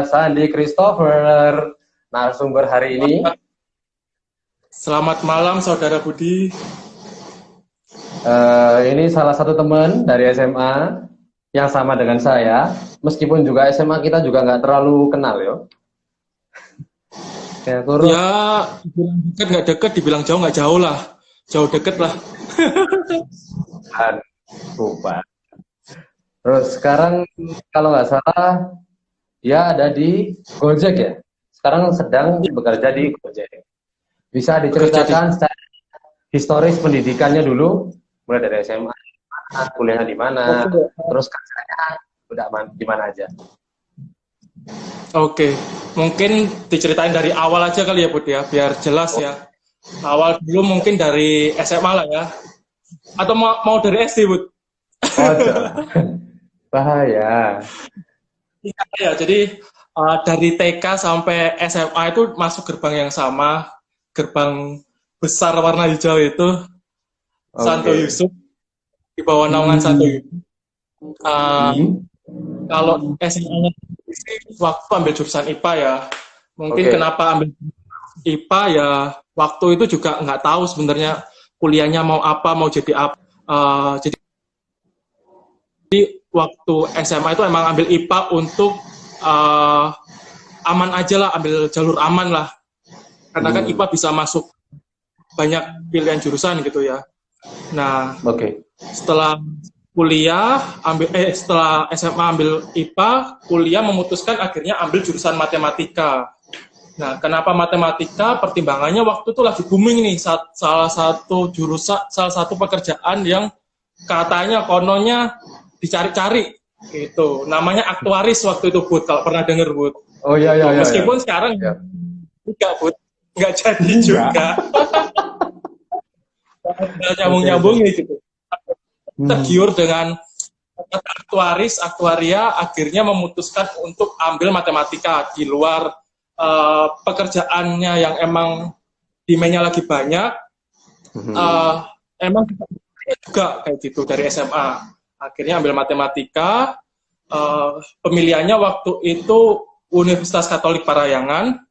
Sandi Christopher, narasumber hari ini. Selamat malam, Saudara Budi. Ini salah satu teman dari SMA yang sama dengan saya, meskipun juga SMA kita juga nggak terlalu kenal, yo. Ya, dibilang dekat nggak dekat, dibilang jauh nggak jauh lah, jauh deket lah. Lupa. Terus sekarang kalau nggak salah dia ada di Gojek ya. Sekarang sedang bekerja di Gojek. Bisa diceritakan secara historis pendidikannya dulu, mulai dari SMA, kuliahnya di mana, terus kerjanya udah di mana aja. Oke, mungkin diceritain dari awal aja kali ya, Bud ya, biar jelas ya. Awal dulu mungkin dari SMA lah ya. Atau mau dari SD, Bud? Oh, bahaya. Ya, jadi dari TK sampai SMA itu masuk gerbang yang sama, gerbang besar warna hijau itu, Santo Yusuf, di bawah naungan Santo Yusuf. Kalau SMA-nya waktu ambil jurusan IPA ya, mungkin kenapa ambil IPA ya, waktu itu juga nggak tahu sebenarnya kuliahnya mau apa, mau jadi apa. Jadi waktu SMA itu emang ambil IPA untuk aman aja lah, ambil jalur aman lah. Karena kan IPA bisa masuk banyak pilihan jurusan gitu ya. Nah, setelah kuliah setelah SMA ambil IPA, kuliah memutuskan akhirnya ambil jurusan matematika. Nah, kenapa matematika? Pertimbangannya waktu itu lagi booming nih, salah satu pekerjaan yang katanya kononnya dicari-cari gitu. Namanya aktuaris waktu itu, Bud, kalau pernah denger, Bud. Oh iya. Meskipun sekarang enggak, Bud. Enggak jadi juga. Nyambung-nyambung gitu. Tergiur dengan aktuaria, akhirnya memutuskan untuk ambil matematika di luar pekerjaannya yang emang demand-nya lagi banyak. Emang juga kayak gitu dari SMA. Akhirnya ambil matematika. Pemilihannya waktu itu Universitas Katolik Parahyangan.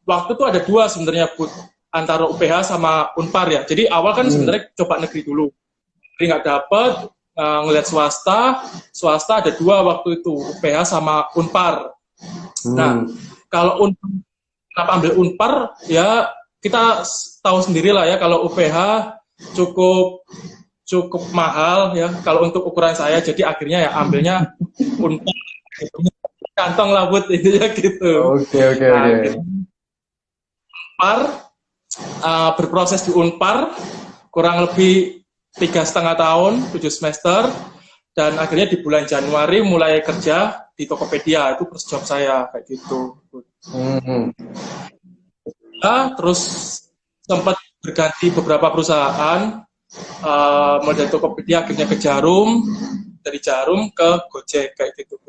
Waktu itu ada dua sebenarnya, Bud, antara UPH sama Unpar ya. Jadi awal kan sebenarnya coba negeri dulu. Negeri nggak dapet, ngelihat swasta ada dua waktu itu, UPH sama Unpar. Nah, kalau kenapa ambil Unpar, ya kita tahu sendiri lah ya, kalau UPH cukup mahal ya kalau untuk ukuran saya, jadi akhirnya ya ambilnya Unpar, kantong lah, Bud, itu ya gitu. Oke. Unpar, berproses di Unpar kurang lebih 3,5 tahun, 7 semester, dan akhirnya di bulan Januari mulai kerja di Tokopedia, itu first job saya kayak gitu. Terus sempat berganti beberapa perusahaan, mulai dari Tokopedia akhirnya ke Jarum, dari Jarum ke Gojek kayak gitu.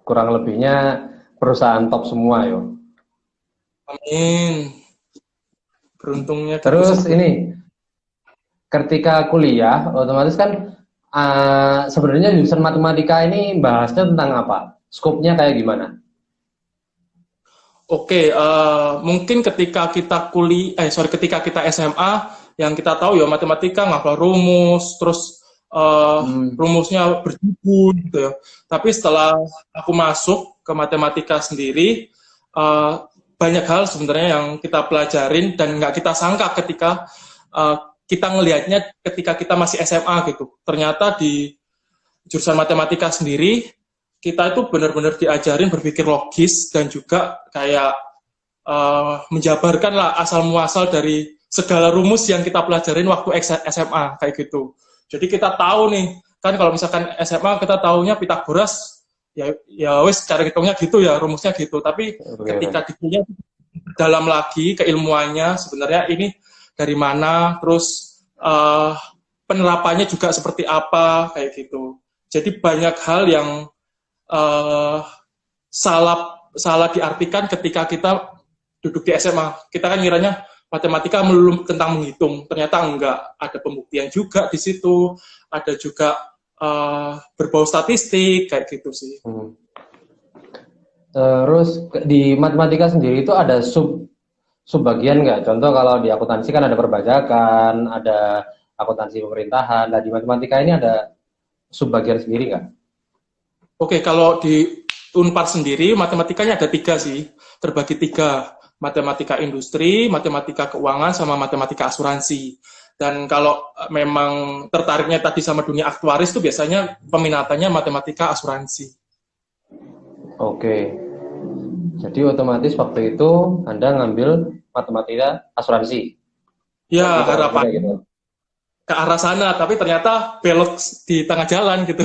Kurang lebihnya perusahaan top semua yo. Amin. Beruntungnya. Terus ini ketika kuliah otomatis kan sebenarnya jurusan matematika ini bahasnya tentang apa? Skopnya kayak gimana? Mungkin ketika kita ketika kita SMA, yang kita tahu ya matematika ngapal rumus, terus rumusnya berjibun gitu ya. Tapi setelah aku masuk ke matematika sendiri, banyak hal sebenarnya yang kita pelajarin dan nggak kita sangka ketika kita ngelihatnya ketika kita masih SMA gitu. Ternyata di jurusan matematika sendiri, kita itu benar-benar diajarin berpikir logis dan juga kayak menjabarkan lah asal muasal dari segala rumus yang kita pelajarin waktu SMA kayak gitu. Jadi kita tahu nih, kan kalau misalkan SMA kita taunya Pitagoras, ya wes cara hitungnya gitu ya, rumusnya gitu. Tapi ketika di kuliah dalam lagi keilmuannya sebenarnya ini dari mana, terus penerapannya juga seperti apa kayak gitu. Jadi banyak hal yang salah diartikan ketika kita duduk di SMA. Kita kan ngiranya matematika melulu tentang menghitung, ternyata enggak, ada pembuktian juga di situ, ada juga berbau statistik kayak gitu sih. Terus di matematika sendiri itu ada subbagian nggak? Contoh kalau di akuntansi kan ada perbajakan, ada akuntansi pemerintahan. Nah di matematika ini ada subbagian sendiri nggak? Oke, kalau di Unpar sendiri matematikanya ada 3 sih, terbagi 3, matematika industri, matematika keuangan, sama matematika asuransi. Dan kalau memang tertariknya tadi sama dunia aktuaris itu biasanya peminatannya matematika asuransi. Oke, jadi otomatis waktu itu Anda ngambil matematika asuransi. Ya, Gitu, harapan gitu. ke arah sana, tapi ternyata belok di tengah jalan gitu.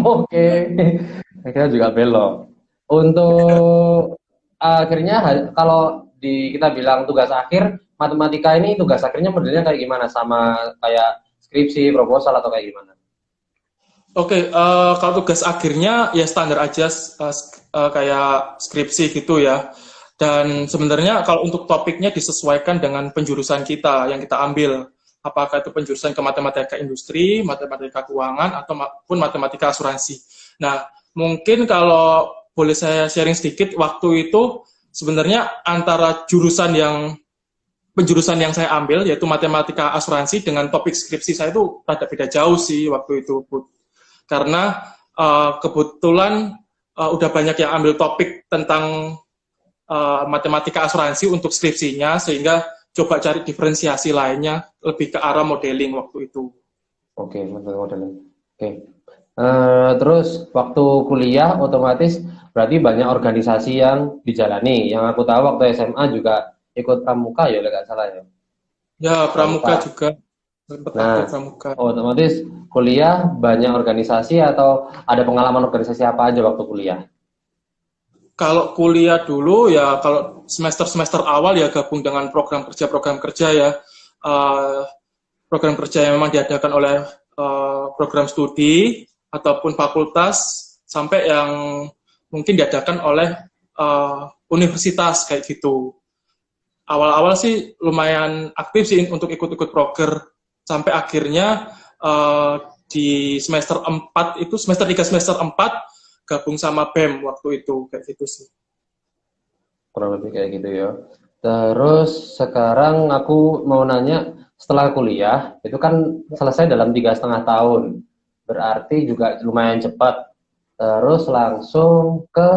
Oke, kita juga belok. Untuk akhirnya kalau kita bilang tugas akhir, matematika ini tugas akhirnya modelnya kayak gimana? Sama kayak skripsi, proposal atau kayak gimana? Oke, kalau tugas akhirnya ya standar aja kayak skripsi gitu ya. Dan sebenarnya kalau untuk topiknya disesuaikan dengan penjurusan kita yang kita ambil. Apakah itu penjurusan ke matematika industri, matematika keuangan, atau pun matematika asuransi. Nah, mungkin kalau boleh saya sharing sedikit, waktu itu sebenarnya antara penjurusan yang saya ambil, yaitu matematika asuransi, dengan topik skripsi saya itu rada beda jauh sih waktu itu, Bud. Karena kebetulan udah banyak yang ambil topik tentang matematika asuransi untuk skripsinya, sehingga coba cari diferensiasi lainnya lebih ke arah modeling waktu itu. Oke, modeling. Oke. Terus waktu kuliah otomatis berarti banyak organisasi yang dijalani. Yang aku tahu waktu SMA juga ikut pramuka ya, nggak salah ya. Ya, pramuka juga. Nah, Pramuka. otomatis kuliah banyak organisasi atau ada pengalaman organisasi apa aja waktu kuliah? Kalau kuliah dulu ya, kalau semester awal ya gabung dengan program kerja ya. Program kerja yang memang diadakan oleh program studi ataupun fakultas, sampai yang mungkin diadakan oleh universitas kayak gitu. Awal-awal sih lumayan aktif sih untuk ikut-ikut proker, sampai akhirnya di semester 4 itu, semester 3 semester 4 gabung sama BEM waktu itu, kayak gitu sih. Kurang lebih kayak gitu ya. Terus sekarang aku mau nanya, setelah kuliah itu kan selesai dalam 3,5 tahun, berarti juga lumayan cepat. Terus langsung ke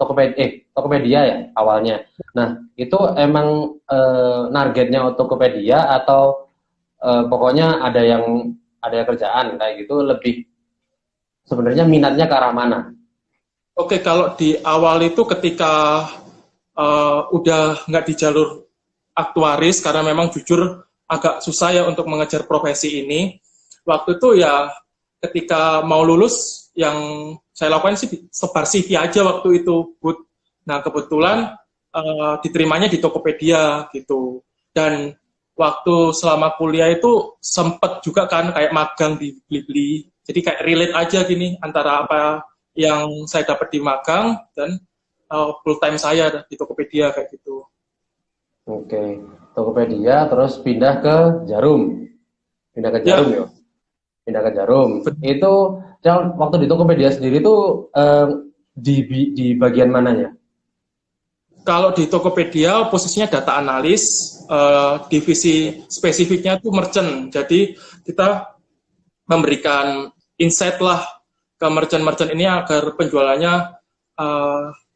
Tokopedia ya awalnya. Nah itu emang targetnya Tokopedia atau pokoknya ada yang kerjaan kayak gitu, lebih sebenarnya minatnya ke arah mana? Oke, kalau di awal itu ketika udah nggak di jalur aktuaris, karena memang jujur agak susah ya untuk mengejar profesi ini. Waktu itu ya ketika mau lulus, yang saya lakukan sih sebar CV aja waktu itu, Bud. Nah, kebetulan diterimanya di Tokopedia gitu. Dan waktu selama kuliah itu sempet juga kan kayak magang di Blibli. Jadi kayak relate aja gini antara apa yang saya dapat di magang dan full time saya di Tokopedia kayak gitu. Oke, Tokopedia terus pindah ke Jarum. Pindah ke Jarum ya. Pindah ke Jarum. Itu waktu di Tokopedia sendiri itu di bagian mananya? Kalau di Tokopedia posisinya data analis, divisi spesifiknya itu merchant. Jadi kita memberikan insight lah ke merchant-merchant ini agar penjualannya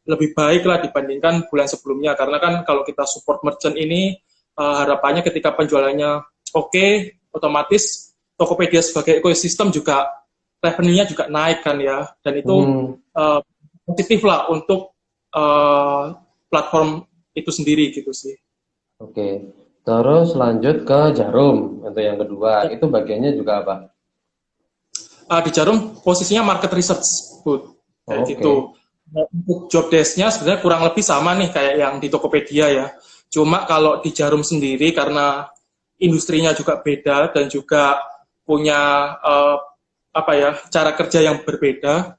lebih baik lah dibandingkan bulan sebelumnya. Karena kan kalau kita support merchant ini, harapannya ketika penjualannya oke, otomatis Tokopedia sebagai ekosistem juga revenue-nya juga naik kan ya. Dan itu positif lah untuk platform itu sendiri gitu sih. Oke, terus lanjut ke Jarum untuk yang kedua. Itu bagiannya juga apa? Di Jarum posisinya market research, Bud. Kayak gitu. Untuk job desk-nya sebenarnya kurang lebih sama nih kayak yang di Tokopedia ya. Cuma kalau di Jarum sendiri karena industrinya juga beda dan juga punya cara kerja yang berbeda,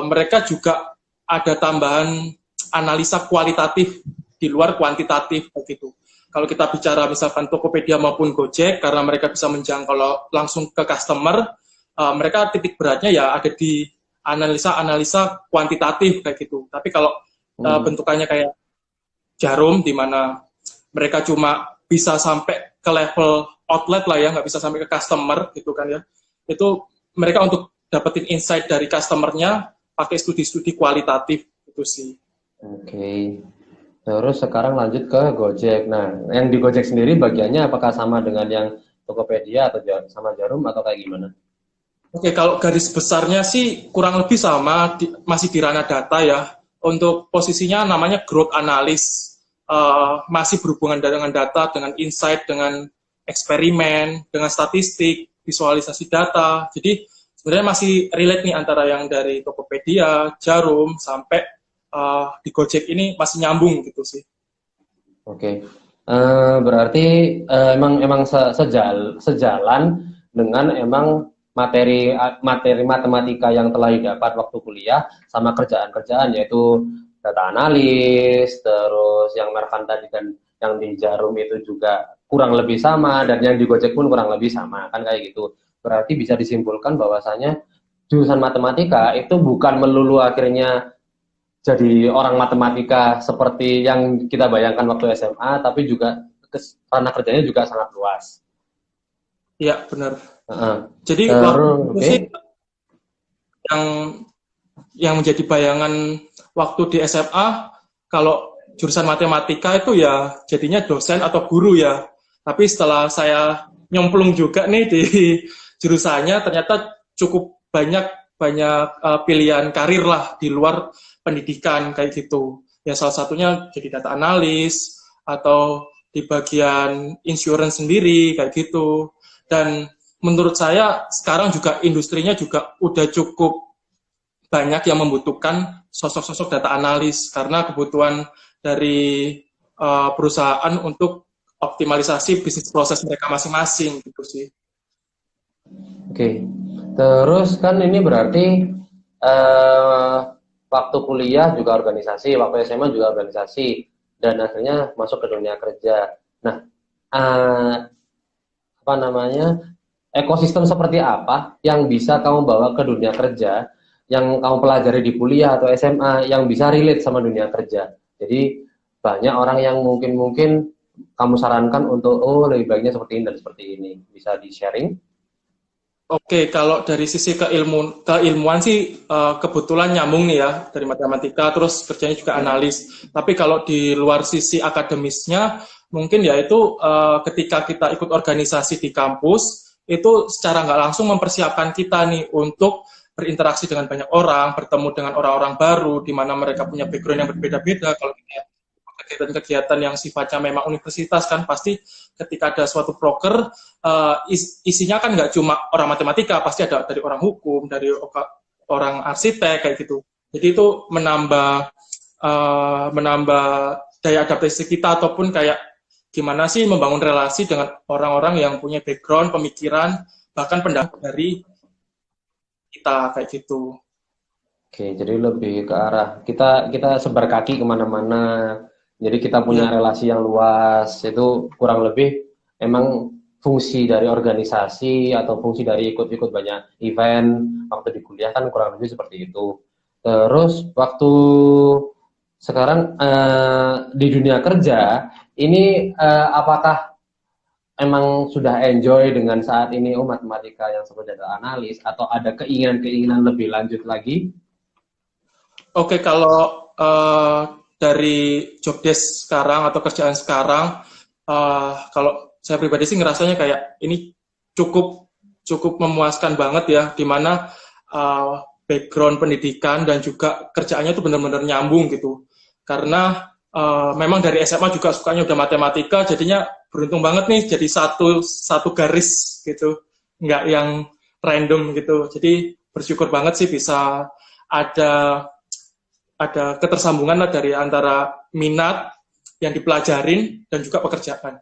mereka juga ada tambahan analisa kualitatif di luar kuantitatif begitu. Kalau kita bicara misalkan Tokopedia maupun Gojek, karena mereka bisa menjangkau langsung ke customer, mereka titik beratnya ya ada di analisa kuantitatif kayak gitu. Tapi kalau bentukannya kayak Jarum, di mana mereka cuma bisa sampai ke level outlet lah ya, nggak bisa sampai ke customer gitu kan ya. Itu mereka untuk dapetin insight dari customernya pakai studi-studi kualitatif itu sih. Oke. Terus sekarang lanjut ke Gojek. Nah, yang di Gojek sendiri bagiannya apakah sama dengan yang Tokopedia atau sama Jarum atau kayak gimana? Oke, kalau garis besarnya sih kurang lebih sama, masih di ranah data ya. Untuk posisinya namanya growth analyst, masih berhubungan dengan data, dengan insight, dengan eksperimen, dengan statistik, visualisasi data. Jadi sebenarnya masih relate nih antara yang dari Tokopedia, Jarum, sampai di Gojek ini masih nyambung gitu sih. Oke. Berarti emang sejalan dengan emang materi matematika yang telah didapat waktu kuliah sama kerjaan-kerjaan, yaitu data analis, terus yang Mervan tadi dan yang di Jarum itu juga kurang lebih sama, dan yang di Gojek pun kurang lebih sama, kan kayak gitu. Berarti bisa disimpulkan bahwasanya jurusan matematika itu bukan melulu akhirnya jadi orang matematika seperti yang kita bayangkan waktu SMA, tapi juga ranah kerjanya juga sangat luas. Iya, benar. Jadi waktu sih yang menjadi bayangan waktu di SMA, kalau jurusan matematika itu ya jadinya dosen atau guru ya. Tapi setelah saya nyemplung juga nih di jurusannya, ternyata cukup banyak pilihan karir lah di luar pendidikan kayak gitu. Ya salah satunya jadi data analis atau di bagian insurance sendiri kayak gitu. Dan menurut saya sekarang juga industrinya juga udah cukup banyak yang membutuhkan sosok-sosok data analis karena kebutuhan dari perusahaan untuk optimalisasi bisnis proses mereka masing-masing gitu sih. Oke. Terus kan ini berarti waktu kuliah juga organisasi, waktu SMA juga organisasi, dan akhirnya masuk ke dunia kerja. Nah, apa namanya, ekosistem seperti apa yang bisa kamu bawa ke dunia kerja, yang kamu pelajari di kuliah atau SMA, yang bisa relate sama dunia kerja. Jadi banyak orang yang mungkin kamu sarankan untuk, lebih baiknya seperti ini dan seperti ini. Bisa di-sharing? Oke, kalau dari sisi keilmuan sih kebetulan nyambung nih ya, dari matematika, terus kerjanya juga analis. Tapi kalau di luar sisi akademisnya, mungkin ya itu ketika kita ikut organisasi di kampus, itu secara nggak langsung mempersiapkan kita nih untuk berinteraksi dengan banyak orang, bertemu dengan orang-orang baru, di mana mereka punya background yang berbeda-beda. Kalau kita kegiatan-kegiatan yang sifatnya memang universitas kan pasti ketika ada suatu proker isinya kan nggak cuma orang matematika, pasti ada dari orang hukum, dari orang arsitek kayak gitu. Jadi itu menambah daya adaptasi kita ataupun kayak gimana sih membangun relasi dengan orang-orang yang punya background, pemikiran, bahkan pendapat dari kita kayak gitu. Oke, jadi lebih ke arah kita sebar kaki kemana-mana. Jadi kita punya relasi yang luas, itu kurang lebih emang fungsi dari organisasi atau fungsi dari ikut-ikut banyak event waktu di kuliah kan kurang lebih seperti itu. Terus waktu sekarang di dunia kerja ini apakah emang sudah enjoy dengan saat ini matematika yang seperti data analis atau ada keinginan lebih lanjut lagi? Oke, kalau dari job desk sekarang atau kerjaan sekarang, kalau saya pribadi sih ngerasanya kayak ini cukup memuaskan banget ya, dimana background pendidikan dan juga kerjaannya itu benar-benar nyambung gitu. Karena memang dari SMA juga sukanya udah matematika, jadinya beruntung banget nih jadi satu garis gitu, nggak yang random gitu. Jadi bersyukur banget sih bisa ada ketersambungan lah dari antara minat yang dipelajarin dan juga pekerjaan.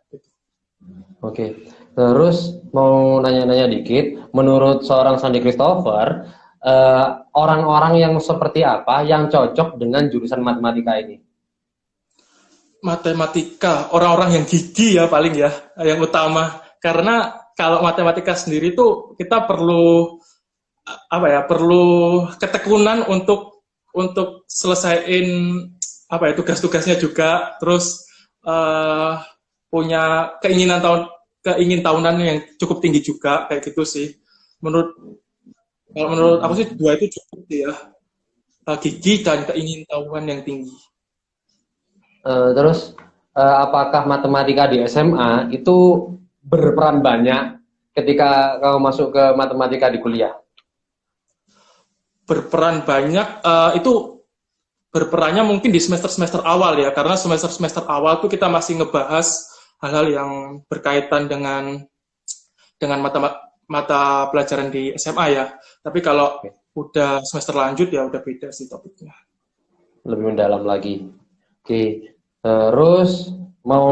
Oke, terus mau nanya-nanya dikit, menurut seorang Sandy Christopher, orang-orang yang seperti apa yang cocok dengan jurusan matematika ini? Matematika, orang-orang yang gigi ya paling ya, yang utama. Karena kalau matematika sendiri tuh kita perlu apa ya, perlu ketekunan untuk selesaiin apa ya, tugas-tugasnya juga, terus punya keingin tahunan yang cukup tinggi juga kayak gitu sih. Kalau menurut aku sih dua itu cukup sih ya. Gigi dan keingintahuan yang tinggi. Terus apakah matematika di SMA itu berperan banyak ketika kamu masuk ke matematika di kuliah? Berperan banyak, itu berperannya mungkin di semester-semester awal ya, karena semester-semester awal tuh kita masih ngebahas hal-hal yang berkaitan dengan mata pelajaran di SMA ya. Tapi kalau udah semester lanjut ya udah beda sih topiknya. Lebih mendalam lagi. Oke. Terus mau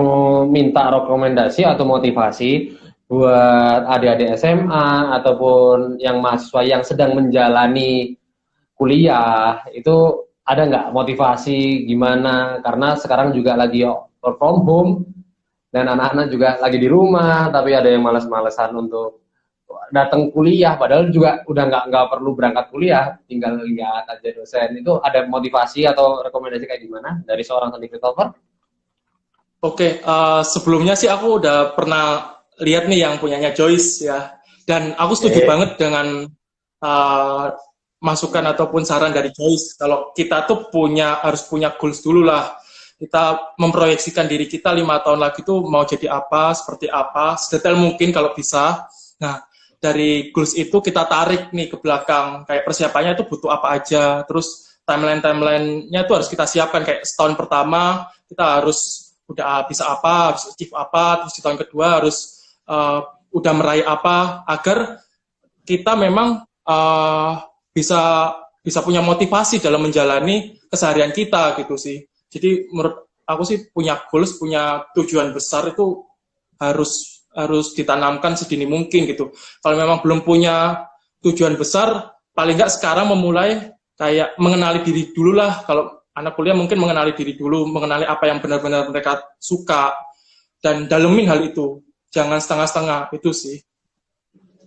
minta rekomendasi atau motivasi buat adik-adik SMA ataupun yang mahasiswa yang sedang menjalani kuliah, itu ada nggak motivasi gimana? Karena sekarang juga lagi work from home dan anak-anak juga lagi di rumah, tapi ada yang malas-malesan untuk datang kuliah, padahal juga udah nggak perlu berangkat kuliah, tinggal lihat aja dosen. Itu ada motivasi atau rekomendasi kayak gimana dari seorang Sandy Christopher? Oke, sebelumnya sih aku udah pernah lihat nih yang punyanya Joyce ya, dan aku setuju banget dengan masukan ataupun saran dari Joyce. Kalau kita tuh harus punya goals dulu lah. Kita memproyeksikan diri kita 5 tahun lagi tuh mau jadi apa, seperti apa, sedetail mungkin kalau bisa. Nah, dari goals itu kita tarik nih ke belakang, kayak persiapannya itu butuh apa aja, terus timeline-nya tuh harus kita siapkan, kayak setahun pertama kita harus udah bisa apa, harus achieve apa, terus di tahun kedua harus udah meraih apa, agar kita memang bisa punya motivasi dalam menjalani keseharian kita gitu sih. Jadi menurut aku sih punya goals, punya tujuan besar itu harus ditanamkan sedini mungkin gitu. Kalau memang belum punya tujuan besar, paling nggak sekarang memulai kayak mengenali diri dulu lah. Kalau anak kuliah mungkin mengenali diri dulu, mengenali apa yang benar-benar mereka suka, dan dalemin hal itu. Jangan setengah-setengah, itu sih.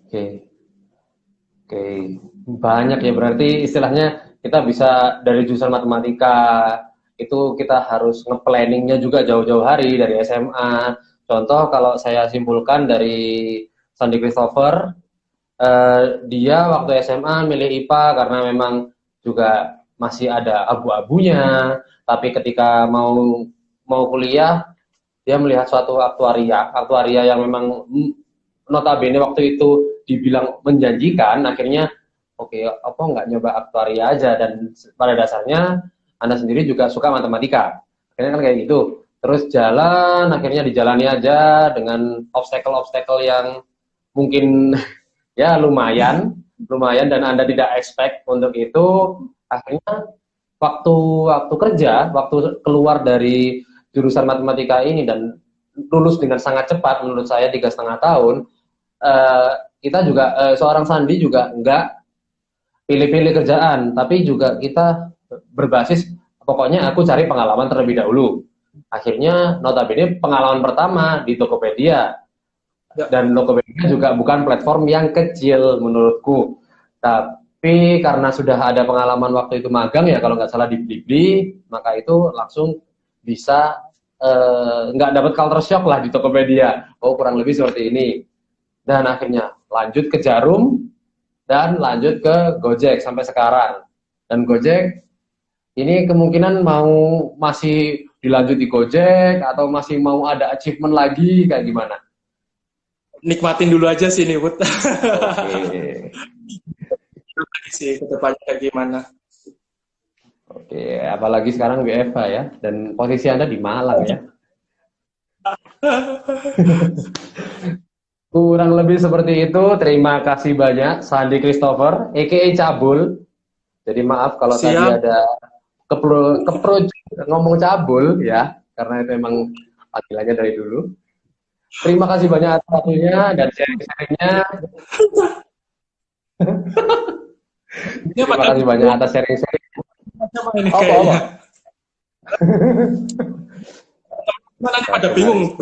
Oke. Banyak ya, berarti istilahnya kita bisa dari jurusan matematika, itu kita harus nge-planningnya juga jauh-jauh hari dari SMA. Contoh kalau saya simpulkan dari Sandy Christopher, dia waktu SMA milih IPA karena memang juga masih ada abu-abunya, tapi ketika mau kuliah dia melihat suatu aktuaria yang memang notabene waktu itu dibilang menjanjikan, akhirnya oke, apa nggak nyoba aktuaria aja, dan pada dasarnya Anda sendiri juga suka matematika. Akhirnya kan kayak gitu. Terus akhirnya dijalani aja dengan obstacle-obstacle yang mungkin ya lumayan dan Anda tidak expect untuk itu. Akhirnya waktu kerja, waktu keluar dari jurusan matematika ini dan lulus dengan sangat cepat, menurut saya 3,5 tahun, kita juga seorang Sandi juga enggak pilih-pilih kerjaan, tapi juga kita berbasis pokoknya aku cari pengalaman terlebih dahulu. Akhirnya notabene pengalaman pertama di Tokopedia, dan Tokopedia juga bukan platform yang kecil menurutku, tapi karena sudah ada pengalaman waktu itu magang ya kalau nggak salah di Blibli, maka itu langsung bisa nggak dapat culture shock lah di Tokopedia. Oh, kurang lebih seperti ini. Dan akhirnya lanjut ke Jarum dan lanjut ke Gojek sampai sekarang. Dan Gojek ini kemungkinan masih dilanjut di Gojek atau masih mau ada achievement lagi kayak gimana? Nikmatin dulu aja sih nih, Bud. Oke. Sih ke depannya kayak gimana. Oke, apalagi sekarang WFH ya, dan posisi Anda di Malang ya. Kurang lebih seperti itu. Terima kasih banyak Sandy Christopher, a.k.a. Cabul. Jadi maaf kalau tadi ada ngomong cabul ya, karena itu emang panggilannya dari dulu. Terima kasih banyak atas waktunya dan sharing-sharingnya. Terima kasih banyak atas sharing-sharing. Nanti pada bingung.